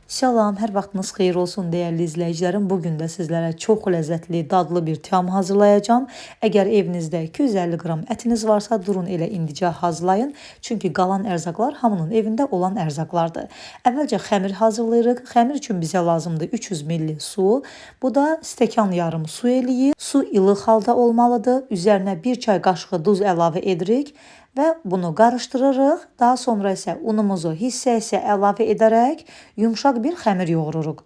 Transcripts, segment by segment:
Salam, hər vaxtınız xeyir olsun dəyərli izləyicilərim. Bugün də sizlərə çox ləzzətli, dadlı bir təam hazırlayacağam. Əgər evinizdə 250 qram ətiniz varsa, durun elə indicə hazırlayın. Çünki qalan ərzaqlar hamının evində olan ərzaqlardır. Əvvəlcə xəmir hazırlayırıq. Xəmir üçün bizə lazımdır 300 ml su. Bu da stəkan yarım su eləyir. Su ilıq halda olmalıdır. Üzərinə 1 çay qaşığı duz əlavə edirik və bunu qarışdırırıq. Daha sonra isə unumuzu hissə-hissə əlavə edərək yumşaq bir xəmir yoğururuq.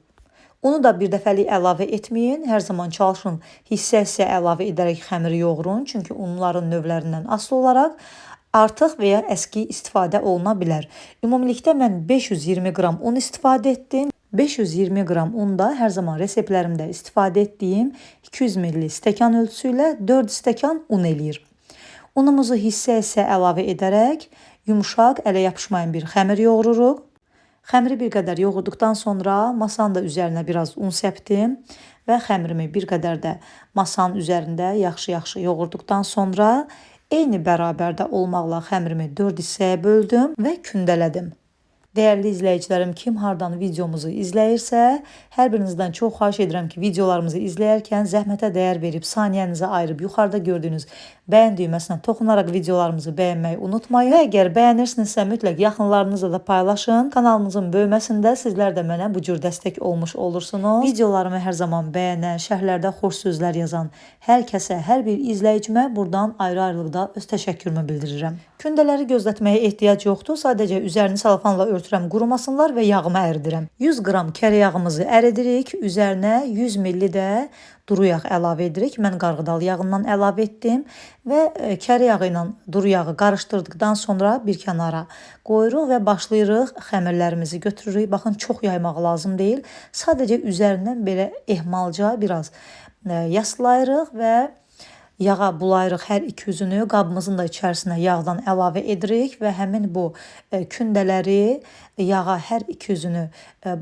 Unu da bir dəfəlik əlavə etməyin. Hər zaman çalışın hissə-hissə əlavə edərək xəmiri yoğurun. Çünki unların növlərindən asılı olaraq artıq və ya əski istifadə oluna bilər. Ümumilikdə mən 520 qram un istifadə etdim. 520 qram unda hər zaman reseptlərimdə istifadə etdiyim 200 ml stəkan ölçüsü ilə 4 stəkan un eləyir. Unumuzu hissə-hissə əlavə edərək yumşaq, ələ yapışmayan bir xəmir yoğururuq. Xəmiri bir qədər yoğurduqdan sonra masanın da üzərinə biraz un səpdim və xəmirimi bir qədər də masanın üzərində yaxşı-yaxşı yoğurduqdan sonra eyni bərabərdə olmaqla xəmirimi 4 hissəyə böldüm və kündələdim. Dəyərli izləyicilərim, kim hardan videomuzu izləyirsə, hər birinizdən çox xahiş edirəm ki, videolarımızı izləyərkən zəhmətə dəyər verib, saniyənizi ayırıb yuxarıda gördüyünüz bəyən düyməsinə toxunaraq videolarımızı bəyənməyi unutmayın. Və əgər bəyənirsinizsə, mütləq yaxınlarınızla da paylaşın. Kanalımızın böyüməsində sizlər də mənə bu cür dəstək olmuş olursunuz. Videolarımı hər zaman bəyənən, şərhlərdə xoş sözlər yazan hər kəsə, hər bir izləyicimə buradan ayrı-ayrılıqda öz təşəkkürümü bildirirəm. Kündələri gözlətməyə ehtiyac yoxdur. Sadəcə üzərini salafanla örtürəm, qurumasınlar və yağımı əridirəm. 100 qram kərə yağımızı əridirik. Üzərinə 100 ml də duru yağ əlavə edirik. Mən qarğıdal yağından əlavə etdim və kərə yağı ilə duru yağı qarışdırdıqdan sonra bir kənara qoyuruq və başlayırıq xəmirlərimizi götürürük. Baxın, çox yaymaq lazım deyil. Sadəcə üzərindən belə ehmalca biraz yaslayırıq və yağa bulayırıq hər iki üzünü, qabımızın da içərisinə yağdan əlavə edirik və həmin bu kündələri yağa hər iki üzünü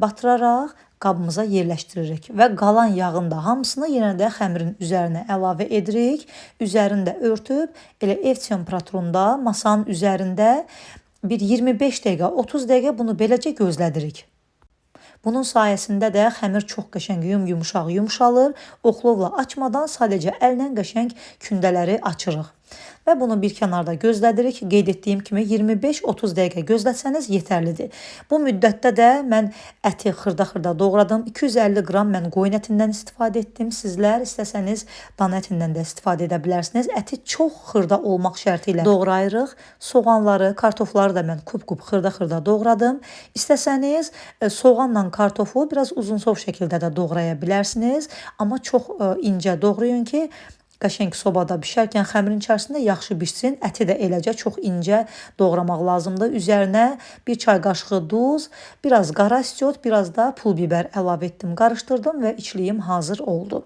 batıraraq qabımıza yerləşdiririk və qalan yağın da hamısını yenə də xəmirin üzərinə əlavə edirik. Üzərini də örtüb elə ev temperaturunda masanın üzərində bir 25 dəqiqə, 30 dəqiqə bunu beləcə gözlədirik. Bunun sayəsində də xəmir çox qəşəng yumşaq yumşalır. Oxlovla açmadan sadəcə əllə qəşəng kündələri açırıq. Və bunu bir kənarda gözlədirik. Qeyd etdiyim kimi 25-30 dəqiqə gözləsəniz yetərlidir. Bu müddətdə də mən əti xırda-xırda doğradım. 250 qram mən qoyun ətindən istifadə etdim. Sizlər istəsəniz dana ətindən də istifadə edə bilərsiniz. Əti çox xırda olmaq şərti ilə doğrayırıq. Soğanları, kartofları da mən kub-kub xırda-xırda doğradım. İstəsəniz soğanla kartofu biraz uzunsov şəkildə də doğraya bilərsiniz. Amma çox incə doğrayın ki, qəşəng sobada bişərkən xəmirin içərisində yaxşı bişsin. Əti də eləcə çox incə doğramaq lazımdır. Üzərinə 1 çay qaşığı duz, biraz qara istiot, biraz da pul biber əlavə etdim, qarışdırdım və içliyim hazır oldu.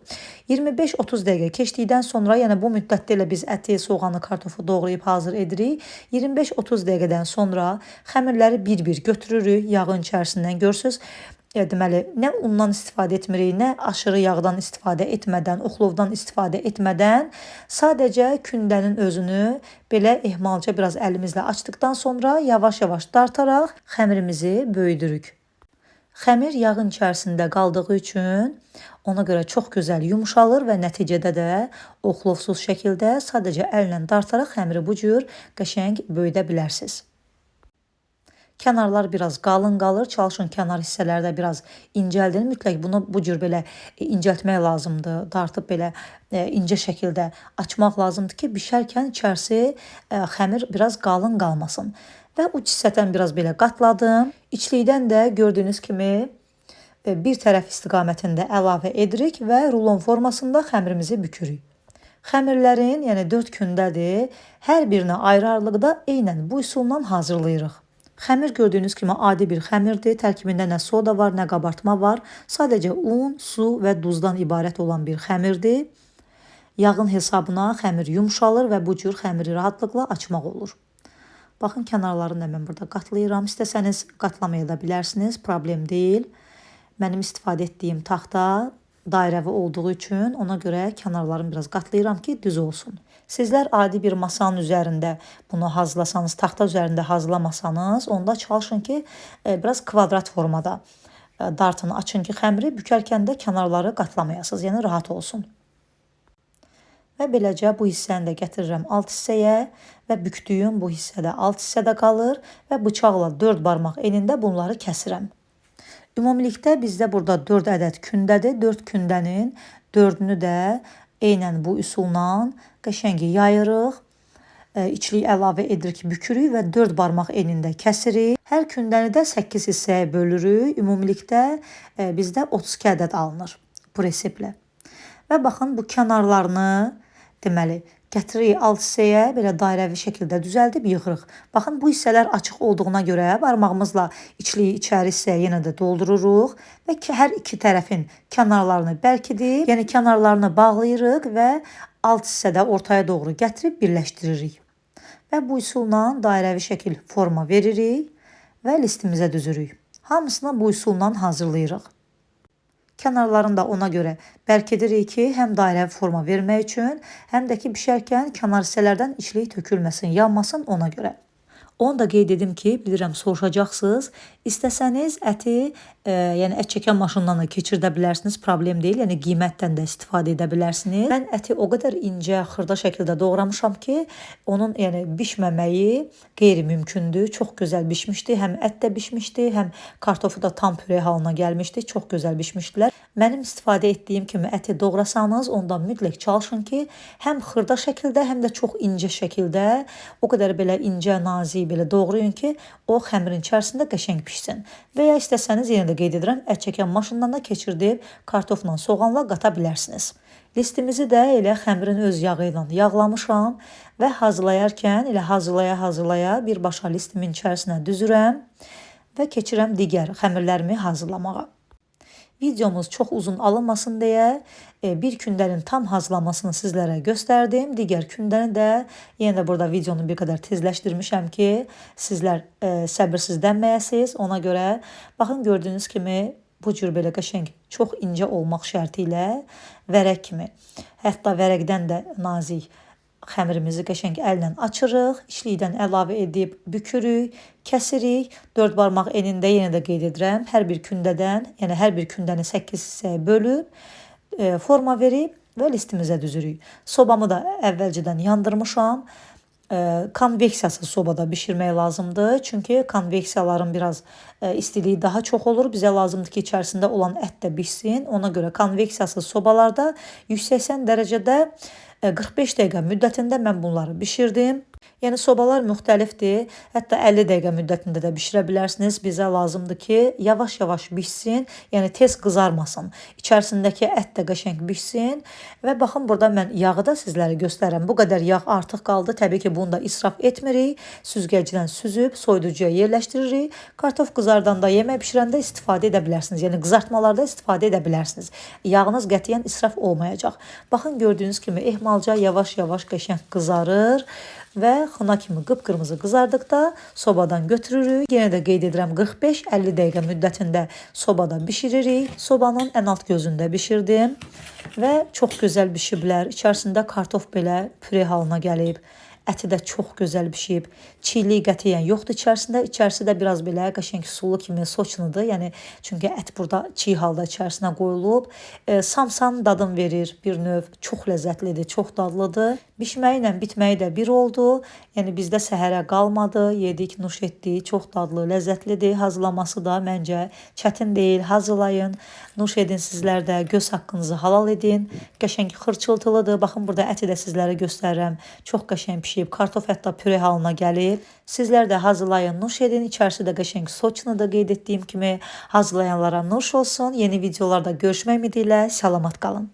25-30 dəqiqə keçdikdən sonra, yəni bu müddətdə elə biz əti, soğanı, kartofu doğrayıb hazır edirik. 25-30 dəqiqədən sonra xəmirləri bir-bir götürürük yağın içərisindən. Görürsüz, deməli, nə undan istifadə etmirik, nə aşırı yağdan istifadə etmədən, oxlovdan istifadə etmədən sadəcə kündənin özünü belə ehmalca biraz əlimizlə açdıqdan sonra yavaş-yavaş dartaraq xəmirimizi böyüdürük. Xəmir yağın içərisində qaldığı üçün ona görə çox gözəl yumşalır və nəticədə də oxlovsuz şəkildə sadəcə əllə dartaraq xəmiri bu cür qəşəng böyüdə bilərsiniz. Kənarlar biraz qalın qalır. Çalışın kənar hissələrdə biraz incəldin. Mütləq bunu bu cür belə incəltmək lazımdır. Dartıb belə incə şəkildə açmaq lazımdır ki, bişərkən içərisi xəmir biraz qalın qalmasın. Və uc hissədən biraz belə qatladım. İçlikdən də gördüyünüz kimi bir tərəf istiqamətində əlavə edirik və rulon formasında xəmirimizi bükürük. Xəmirlərin, yəni 4 kündədir. Hər birini ayrı-ayrılıqda eynən bu üsulla hazırlayırıq. Xəmir gördüyünüz kimi adi bir xəmirdir. Tərkibində nə soda var, nə qabartma var. Sadəcə un, su və duzdan ibarət olan bir xəmirdir. Yağın hesabına xəmir yumşalır və bu cür xəmiri rahatlıqla açmaq olur. Baxın, kənarlarını da mən burada qatlayıram. İstəsəniz qatlamaya da bilərsiniz, problem deyil. Mənim istifadə etdiyim taxta dairəvi olduğu üçün ona görə kənarlarını biraz qatlayıram ki, düz olsun. Sizlər adi bir masanın üzərində bunu hazırlasanız, taxta üzərində hazırlamasanız, onda çalışın ki, biraz kvadrat formada dartını açın ki, xəmiri bükərkən də kənarları qatlamayasınız, yəni rahat olsun. Və beləcə bu hissəni də gətirirəm alt hissəyə və bükdüyüm bu hissədə alt hissədə qalır və bıçaqla 4 barmaq enində bunları kəsirəm. Ümumilikdə bizdə burada 4 ədəd kündədir. 4 kündənin 4-ünü də eynən bu üsulla qəşəng yayırıq. İçlik əlavə edirik, bükürük və 4 barmaq enində kəsirik. Hər kündəni də 8 hissəyə bölürük. Ümumilikdə bizdə 32 ədəd alınır bu reseptlə. Və baxın, bu kənarlarını deməli gətiririk alt hissəyə, belə dairəvi şəkildə düzəldib yığırıq. Baxın, bu hissələr açıq olduğuna görə barmağımızla içliyi içəri hissəyə yenə də doldururuq və hər iki tərəfin kənarlarını bərkidib, yəni kənarlarını bağlayırıq və alt hissədə ortaya doğru gətirib birləşdiririk. Və bu üsulla dairəvi şəkil forma veririk və listimizə düzürük. Hamısını bu üsulla hazırlayırıq. Kənarlarını da ona görə bərkedirik ki, həm dairəvi forma vermək üçün, həm də ki, bişərkən kənar hissələrdən içlik tökülməsin, yanmasın ona görə. Onu da qeyd edim ki, bilirəm soruşacaqsınız. İstəsəniz əti, yəni ət çəkən maşından da keçirdə bilərsiniz, problem deyil. Yəni qiymətdən də istifadə edə bilərsiniz. Mən əti o qədər incə, xırda şəkildə doğramışam ki, onun yəni bişməməyi qeyri-mümkündür. Çox gözəl bişmişdi. Həm ət də bişmişdi, həm kartofu da tam püre halına gəlmişdi. Çox gözəl bişmişdilər. Mənim istifadə etdiyim kimi əti doğrasanız, ondan mütləq çalışın ki, həm xırda şəkildə, həm də çox incə şəkildə, o qədər belə incə, nazik belə doğrayın ki, o xəmirin içərisində qəşəng pişsin. Və ya istəsəniz, yenə də qeyd edirəm, ət çəkən maşından da keçirdib kartofla, soğanla qata bilərsiniz. Listimizi də elə xəmirin öz yağı ilə yağlamışam və hazırlayarkən elə hazırlaya birbaşa listimin içərisinə düzürəm və keçirəm digər xəmirlərimi hazırlamağa. Videomuz çox uzun alınmasın deyə bir kündənin tam hazırlanmasını sizlərə göstərdim. Digər kündəni də yenə də burada videonu bir qədər tezləşdirmişəm ki, sizlər səbirsizlənməyəsiniz. Ona görə baxın, gördüyünüz kimi bu cür belə qəşəng, çox incə olmaq şərti ilə vərəq kimi, hətta vərəqdən də nazik xəmirimizi qəşəng əllə açırıq, içlikdən əlavə edib bükürük, kəsirik. 4 barmaq enində yenə də qeyd edirəm, hər bir kündədən, yəni hər bir kündəni 8 hissəyə bölüb forma verib və listimizə düzürük. Sobamı da əvvəlcədən yandırmışam. Konveksiyasız sobada bişirmək lazımdır. Çünki konveksiyaların biraz istiliyi daha çox olur. Bizə lazımdır ki, içərisində olan ət də bişsin. Ona görə konveksiyasız sobalarda 180 dərəcədə 45 dəqiqə müddətində mən bunları bişirdim. Yəni sobalar müxtəlifdir. Hətta 50 dəqiqə müddətində də bişirə bilərsiniz. Bizə lazımdır ki, yavaş-yavaş bişsin, yəni tez qızarmasın. İçərisindəki ət də qəşəng bişsin. Və baxın, burada mən yağı da sizlərə göstərəm. Bu qədər yağ artıq qaldı. Təbii ki, bunu da israf etmirik. Süzgəcdən süzüb soyuducuya yerləşdiririk. Kartof qızardanda, yemək bişirəndə istifadə edə bilərsiniz. Yəni qızartmalarda istifadə edə bilərsiniz. Yağınız qətiyyən israf olmayacaq. Baxın, gördüyünüz kimi ehmalca yavaş-yavaş qəşəng qızarır. Və xına kimi qıpqırmızı qızardıqda sobadan götürürük. Yenə də qeyd edirəm, 45-50 dəqiqə müddətində sobada bişiririk. Sobanın ən alt gözündə bişirdim və çox gözəl bişiblər. İçərisində kartof belə püre halına gəlib. Əti də çox gözəl bişib. Çiğlik qətiyyən yoxdur içərisində. İçərisi də biraz belə qəşəng sulu kimi, soçnudur. Yəni çünki ət burada çiğ halda içərisinə qoyulub. Samsam dadım verir bir növ. Çox ləzzətlidir, çox dadlıdır. Bişməyi ilə bitməyi də bir oldu. Yəni bizdə səhərə qalmadı. Yedik, nuş etdik. Çox dadlı, ləzzətlidir. Hazırlaması da məncə çətin deyil. Hazırlayın, nuş edin sizlər də. Göz haqqınızı halal edin. Qəşəng xırçıltılıdır. Baxın, burada əti də sizlərə göstərirəm. Çox qəşəng pişib. Kartof hətta püre halına gəlib. Sizlər də hazırlayın, nuş edin. İçərisi də qəşəng soçunu da qeyd etdiyim kimi hazırlayanlara nuş olsun. Yeni videolarda görüşmək ümidi ilə salamat qalın.